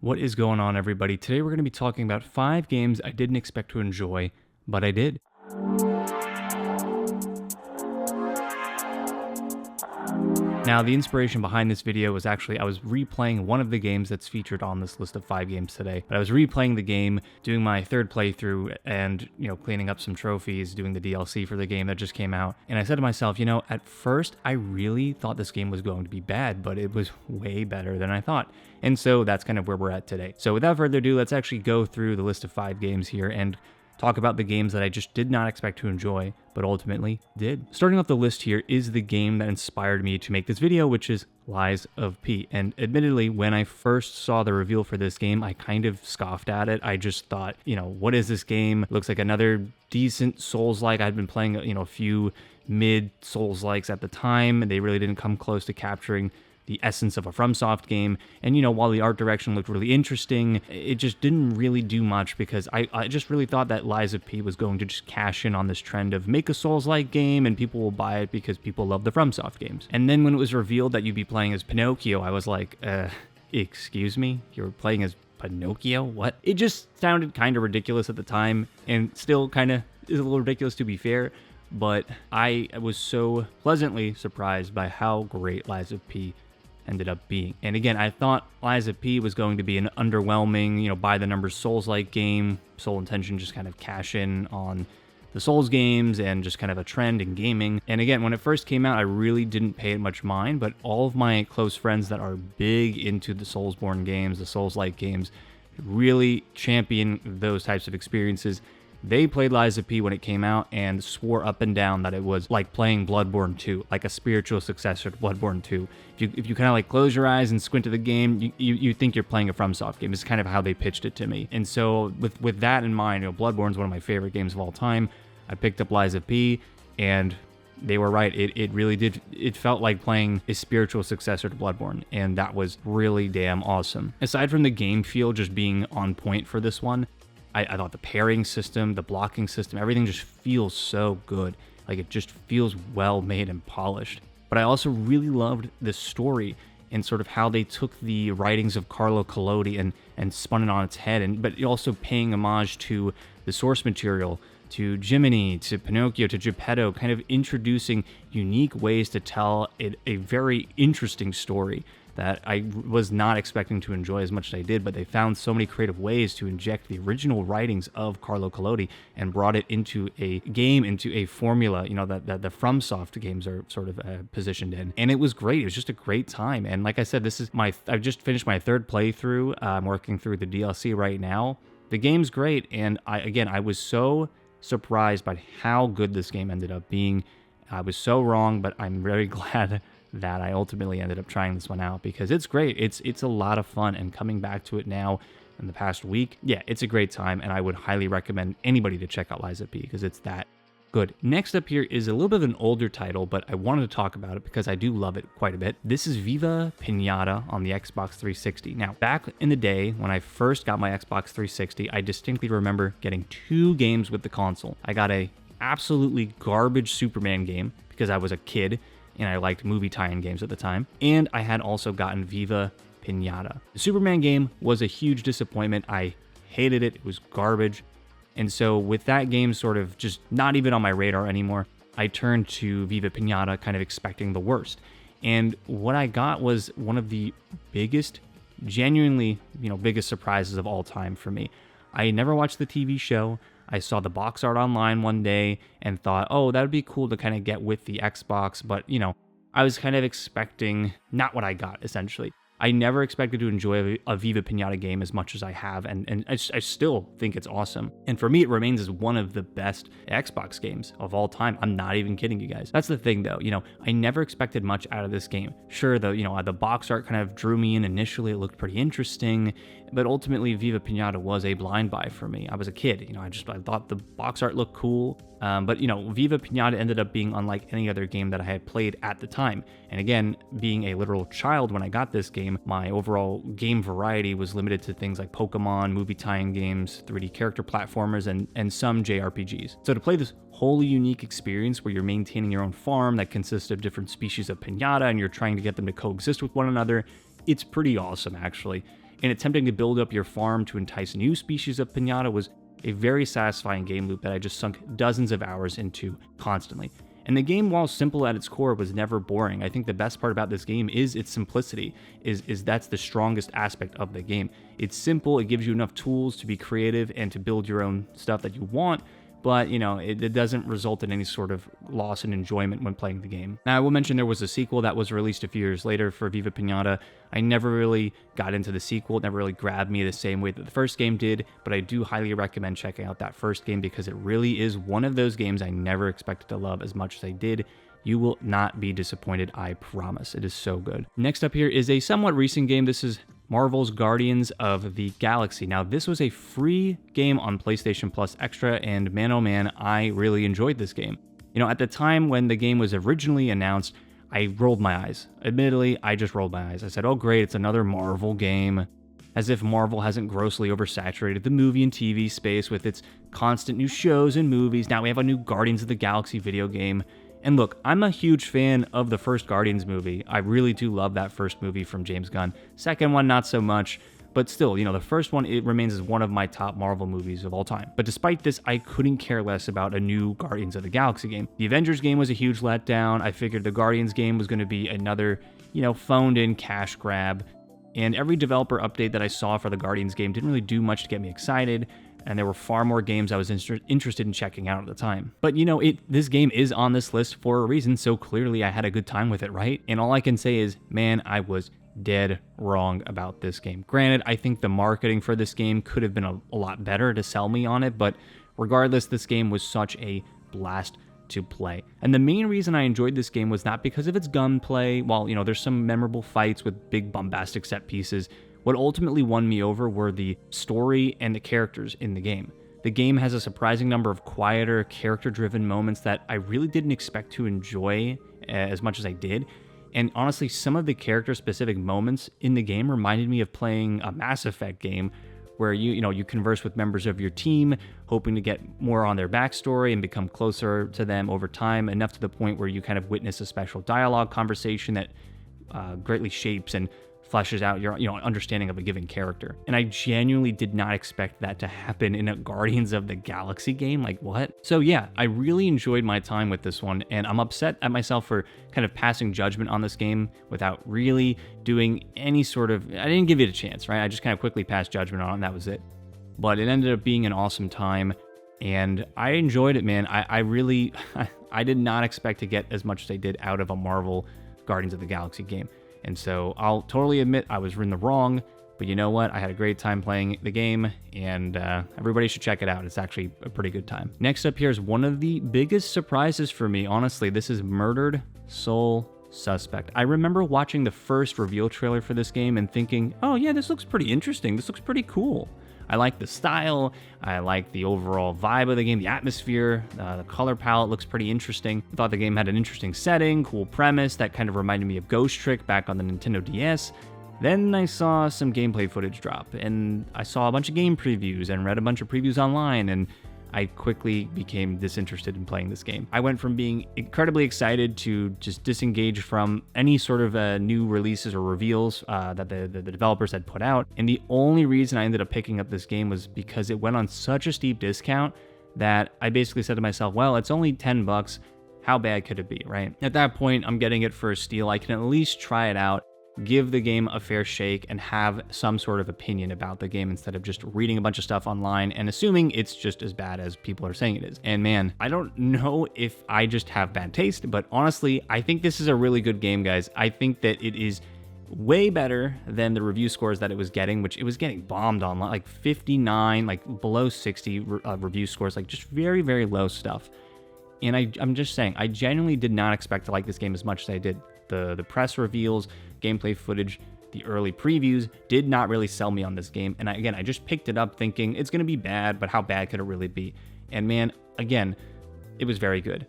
What is going on, everybody? Today we're going to be talking about 5 games I didn't expect to enjoy, but I did. Now, the inspiration behind this video was actually I was replaying one of the games that's featured on this list of 5 games today. But I was replaying the game, doing my third playthrough, and, cleaning up some trophies, doing the DLC for the game that just came out. And I said to myself, at first I really thought this game was going to be bad, but it was way better than I thought. And so that's kind of where we're at today. So without further ado, let's actually go through the list of 5 games here and talk about the games that I just did not expect to enjoy, but ultimately did. Starting off the list here is the game that inspired me to make this video, which is Lies of P. And admittedly, when I first saw the reveal for this game, I kind of scoffed at it. I just thought, what is this game? Looks like another decent Souls-like. I'd been playing, a few mid Souls-likes at the time. They really didn't come close to capturing the essence of a FromSoft game. And, while the art direction looked really interesting, it just didn't really do much because I just really thought that Lies of P was going to just cash in on this trend of make a Souls-like game and people will buy it because people love the FromSoft games. And then when it was revealed that you'd be playing as Pinocchio, I was like, excuse me? You're playing as Pinocchio? What? It just sounded kind of ridiculous at the time, and still kind of is a little ridiculous to be fair, but I was so pleasantly surprised by how great Lies of P ended up being. And again, I thought Lies of P was going to be an underwhelming, by the numbers Souls-like game. Sole intention just kind of cash in on the Souls games and just kind of a trend in gaming. And again, when it first came out, I really didn't pay it much mind, but all of my close friends that are big into the Soulsborne games, the Souls-like games, really champion those types of experiences. They played Lies of P when it came out and swore up and down that it was like playing Bloodborne 2, like a spiritual successor to Bloodborne 2. If you kind of like close your eyes and squint to the game, you think you're playing a FromSoft game. It's kind of how they pitched it to me. And so with that in mind, Bloodborne is one of my favorite games of all time. I picked up Lies of P, and they were right. It really did. It felt like playing a spiritual successor to Bloodborne, and that was really damn awesome. Aside from the game feel just being on point for this one, I thought the pairing system, the blocking system, everything just feels so good. Like, it just feels well made and polished. But I also really loved the story and sort of how they took the writings of Carlo Collodi and spun it on its head, but also paying homage to the source material, to Jiminy, to Pinocchio, to Geppetto, kind of introducing unique ways to tell a very interesting story that I was not expecting to enjoy as much as I did, but they found so many creative ways to inject the original writings of Carlo Collodi and brought it into a game, into a formula, that the FromSoft games are sort of positioned in. And it was great. It was just a great time. And like I said, I've just finished my third playthrough. I'm working through the DLC right now. The game's great, and I was so surprised by how good this game ended up being. I was so wrong, but I'm very glad that I ultimately ended up trying this one out because it's great. It's a lot of fun, and coming back to it now in the past week, yeah, it's a great time, and I would highly recommend anybody to check out Lies of P because it's that good. Next up here is a little bit of an older title, but I wanted to talk about it because I do love it quite a bit. This is Viva Piñata on the Xbox 360. Now, back in the day when I first got my Xbox 360, I distinctly remember getting 2 games with the console. I got a absolutely garbage Superman game because I was a kid and I liked movie tie-in games at the time. And I had also gotten Viva Piñata. The Superman game was a huge disappointment. I hated it. It was garbage. And so with that game sort of just not even on my radar anymore, I turned to Viva Piñata kind of expecting the worst. And what I got was one of the biggest, genuinely, biggest surprises of all time for me. I never watched the TV show. I saw the box art online one day and thought, oh, that would be cool to kind of get with the Xbox. But, I was kind of expecting not what I got, essentially. I never expected to enjoy a Viva Piñata game as much as I have, and I still think it's awesome. And for me, it remains as one of the best Xbox games of all time. I'm not even kidding you guys. That's the thing, though. I never expected much out of this game. Sure, though, the box art kind of drew me in initially. It looked pretty interesting, but ultimately, Viva Piñata was a blind buy for me. I was a kid. I thought the box art looked cool. But Viva Piñata ended up being unlike any other game that I had played at the time. And again, being a literal child when I got this game, my overall game variety was limited to things like Pokemon, movie tie-in games, 3D character platformers, and some JRPGs. So to play this wholly unique experience where you're maintaining your own farm that consists of different species of piñata and you're trying to get them to coexist with one another, it's pretty awesome, actually. and attempting to build up your farm to entice new species of piñata was a very satisfying game loop that I just sunk dozens of hours into constantly. And the game, while simple at its core, was never boring. I think the best part about this game is its simplicity, is that's the strongest aspect of the game. It's simple, it gives you enough tools to be creative and to build your own stuff that you want, but it doesn't result in any sort of loss in enjoyment when playing the game. Now, I will mention there was a sequel that was released a few years later for Viva Piñata. I never really got into the sequel. It never really grabbed me the same way that the first game did, but I do highly recommend checking out that first game because it really is one of those games I never expected to love as much as I did. You will not be disappointed, I promise. It is so good. Next up here is a somewhat recent game. This is Marvel's Guardians of the Galaxy. Now, this was a free game on PlayStation Plus Extra, and man, oh man, I really enjoyed this game. At the time when the game was originally announced, I rolled my eyes. Admittedly, I just rolled my eyes. I said, oh great, it's another Marvel game. As if Marvel hasn't grossly oversaturated the movie and TV space with its constant new shows and movies. Now we have a new Guardians of the Galaxy video game. And look, I'm a huge fan of the first Guardians movie. I really do love that first movie from James Gunn. Second one, not so much. But still, the first one, it remains as one of my top Marvel movies of all time. But despite this, I couldn't care less about a new Guardians of the Galaxy game. The Avengers game was a huge letdown. I figured the Guardians game was going to be another, phoned-in cash grab. And every developer update that I saw for the Guardians game didn't really do much to get me excited. And there were far more games I was interested in checking out at the time. But this game is on this list for a reason, so clearly I had a good time with it, right? And all I can say is, man, I was dead wrong about this game. Granted, I think the marketing for this game could have been a lot better to sell me on it, but regardless, this game was such a blast to play. And the main reason I enjoyed this game was not because of its gunplay. While, there's some memorable fights with big bombastic set pieces, what ultimately won me over were the story and the characters in the game. The game has a surprising number of quieter, character-driven moments that I really didn't expect to enjoy as much as I did. And honestly, some of the character-specific moments in the game reminded me of playing a Mass Effect game where you converse with members of your team, hoping to get more on their backstory and become closer to them over time, enough to the point where you kind of witness a special dialogue conversation that greatly shapes and fleshes out your understanding of a given character. And I genuinely did not expect that to happen in a Guardians of the Galaxy game. Like, what? So yeah, I really enjoyed my time with this one, and I'm upset at myself for kind of passing judgment on this game without really doing any sort of... I didn't give it a chance, right? I just kind of quickly passed judgment on it, and that was it. But it ended up being an awesome time, and I enjoyed it, man. I really... I did not expect to get as much as I did out of a Marvel Guardians of the Galaxy game. And so I'll totally admit I was in the wrong, but you know what? I had a great time playing the game, and everybody should check it out. It's actually a pretty good time. Next up here is one of the biggest surprises for me, honestly. This is Murdered Soul Suspect. I remember watching the first reveal trailer for this game and thinking, oh yeah, this looks pretty interesting. This looks pretty cool. I like the style, I like the overall vibe of the game, the atmosphere, the color palette looks pretty interesting. I thought the game had an interesting setting, cool premise that kind of reminded me of Ghost Trick back on the Nintendo DS. Then I saw some gameplay footage drop, and I saw a bunch of game previews and read a bunch of previews online, and I quickly became disinterested in playing this game. I went from being incredibly excited to just disengage from any sort of new releases or reveals that the developers had put out. And the only reason I ended up picking up this game was because it went on such a steep discount that I basically said to myself, well, it's only $10. How bad could it be, right? At that point, I'm getting it for a steal. I can at least try it out, give the game a fair shake, and have some sort of opinion about the game instead of just reading a bunch of stuff online and assuming it's just as bad as people are saying it is. And man, I don't know if I just have bad taste, but honestly, I think this is a really good game, guys. I think that it is way better than the review scores that it was getting, which it was getting bombed on, like 59, like below 60 review scores, like just very, very low stuff. And I'm just saying, I genuinely did not expect to like this game as much as I did. The press reveals, gameplay footage, the early previews did not really sell me on this game. And I just picked it up thinking it's going to be bad, but how bad could it really be? And man, again, it was very good.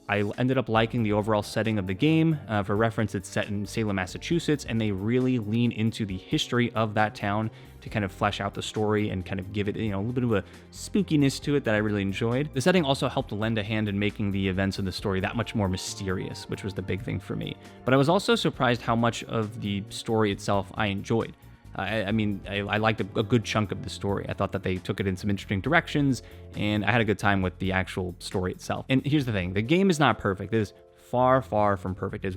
I ended up liking the overall setting of the game. For reference, it's set in Salem, Massachusetts, and they really lean into the history of that town to kind of flesh out the story and kind of give it, a little bit of a spookiness to it that I really enjoyed. The setting also helped lend a hand in making the events of the story that much more mysterious, which was the big thing for me. But I was also surprised how much of the story itself I enjoyed. I mean, I liked a good chunk of the story. I thought that they took it in some interesting directions, and I had a good time with the actual story itself. And here's the thing: the game is not perfect. It is far, far from perfect. It is,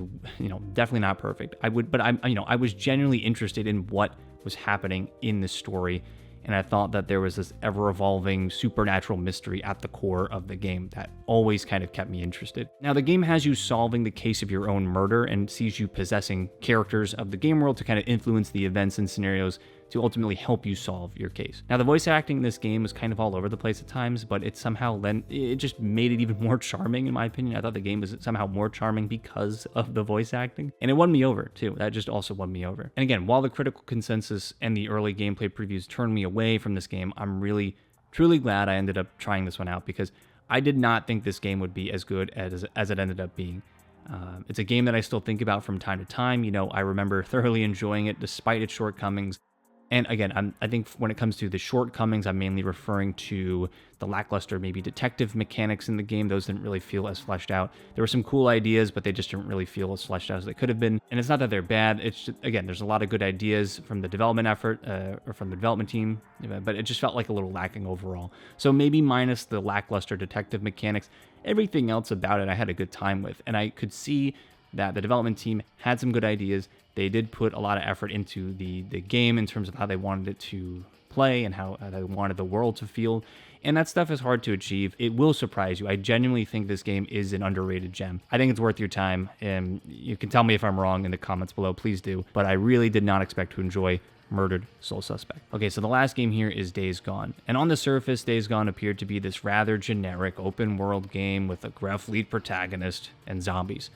definitely not perfect. I was genuinely interested in what was happening in the story, and I thought that there was this ever-evolving supernatural mystery at the core of the game that always kind of kept me interested. Now, the game has you solving the case of your own murder and sees you possessing characters of the game world to kind of influence the events and scenarios to ultimately help you solve your case. Now, the voice acting in this game was kind of all over the place at times, but it somehow it just made it even more charming, in my opinion. I thought the game was somehow more charming because of the voice acting, and it won me over too. That just also won me over. And again, while the critical consensus and the early gameplay previews turned me away from this game, I'm really, truly glad I ended up trying this one out, because I did not think this game would be as good as it ended up being. It's a game that I still think about from time to time. I remember thoroughly enjoying it despite its shortcomings. And again, I think when it comes to the shortcomings, I'm mainly referring to the lackluster, maybe detective mechanics in the game. Those didn't really feel as fleshed out. There were some cool ideas, but they just didn't really feel as fleshed out as they could have been. And it's not that they're bad. It's just, again, there's a lot of good ideas from the development effort or from the development team, but it just felt like a little lacking overall. So maybe minus the lackluster detective mechanics, everything else about it I had a good time with. And I could see that the development team had some good ideas. They did put a lot of effort into the game in terms of how they wanted it to play and how they wanted the world to feel. And that stuff is hard to achieve. It will surprise you. I genuinely think this game is an underrated gem. I think it's worth your time. And you can tell me if I'm wrong in the comments below, please do. But I really did not expect to enjoy Murdered Soul Suspect. Okay, so the last game here is Days Gone. And on the surface, Days Gone appeared to be this rather generic open world game with a gruff lead protagonist and zombies.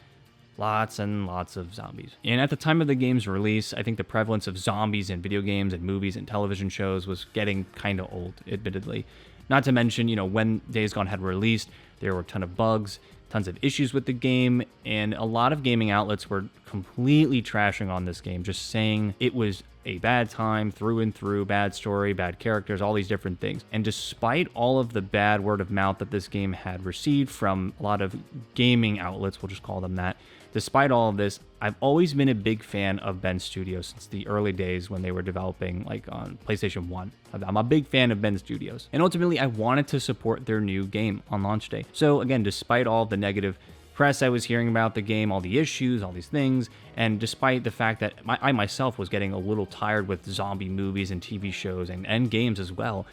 Lots and lots of zombies. And at the time of the game's release, I think the prevalence of zombies in video games and movies and television shows was getting kind of old, admittedly. Not to mention, when Days Gone had released, there were a ton of bugs, tons of issues with the game, and a lot of gaming outlets were completely trashing on this game, just saying it was a bad time through and through, bad story, bad characters, all these different things. And despite all of the bad word of mouth that this game had received from a lot of gaming outlets, we'll just call them that, despite all of this, I've always been a big fan of Bend Studios since the early days when they were developing on PlayStation 1. I'm a big fan of Bend Studios. And ultimately, I wanted to support their new game on launch day. So again, despite all the negative press I was hearing about the game, all the issues, all these things, and despite the fact that I myself was getting a little tired with zombie movies and TV shows and games as well,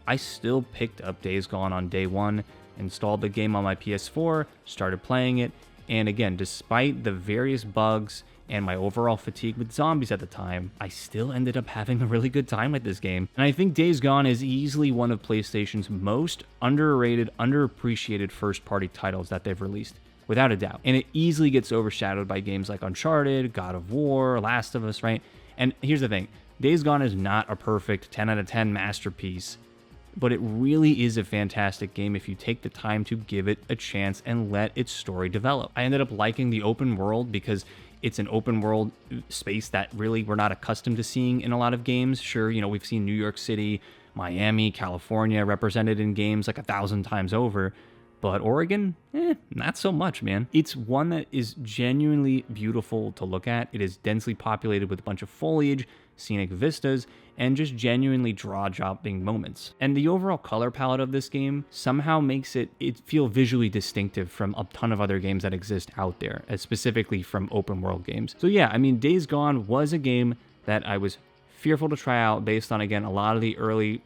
I still picked up Days Gone on day one, installed the game on my PS4, started playing it, and again, despite the various bugs and my overall fatigue with zombies at the time, I still ended up having a really good time with this game. And I think Days Gone is easily one of PlayStation's most underrated, underappreciated first-party titles that they've released, without a doubt. And it easily gets overshadowed by games like Uncharted, God of War, Last of Us, right? And here's the thing, Days Gone is not a perfect 10 out of 10 masterpiece, but it really is a fantastic game if you take the time to give it a chance and let its story develop. I ended up liking the open world because it's an open world space that really we're not accustomed to seeing in a lot of games. Sure, we've seen New York City, Miami, California represented in games like 1,000 times over, but Oregon, not so much, man. It's one that is genuinely beautiful to look at. It is densely populated with a bunch of foliage, scenic vistas, and just genuinely jaw-dropping moments. And the overall color palette of this game somehow makes it feel visually distinctive from a ton of other games that exist out there, specifically from open world games. So yeah, Days Gone was a game that I was fearful to try out based on, again, a lot of the early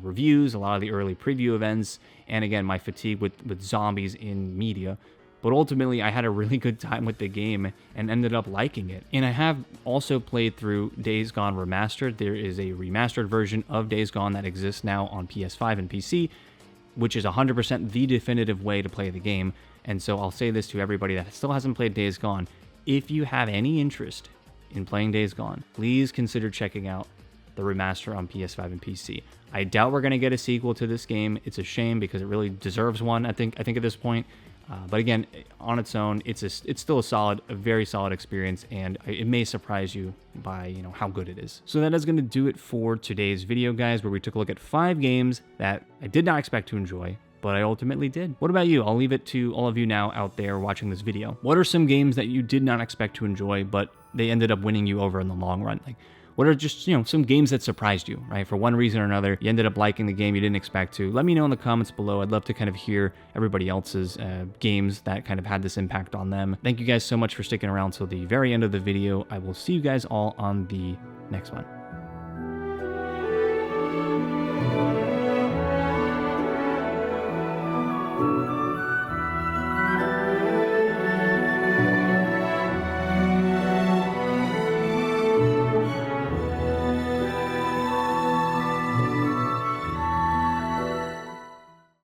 reviews, a lot of the early preview events, and again, my fatigue with zombies in media. But ultimately, I had a really good time with the game and ended up liking it. And I have also played through Days Gone Remastered. There is a remastered version of Days Gone that exists now on PS5 and PC, which is 100% the definitive way to play the game. And so I'll say this to everybody that still hasn't played Days Gone. If you have any interest in playing Days Gone, please consider checking out the remaster on PS5 and PC. I doubt we're going to get a sequel to this game. It's a shame because it really deserves one, I think at this point. But again, on its own, it's still a very solid experience, and it may surprise you by how good it is. So that is going to do it for today's video, guys, where we took a look at 5 games that I did not expect to enjoy, but I ultimately did. What about you? I'll leave it to all of you now out there watching this video. What are some games that you did not expect to enjoy, but they ended up winning you over in the long run? Like, what are just, some games that surprised you, right? For one reason or another, you ended up liking the game you didn't expect to. Let me know in the comments below. I'd love to kind of hear everybody else's games that kind of had this impact on them. Thank you guys so much for sticking around till the very end of the video. I will see you guys all on the next one.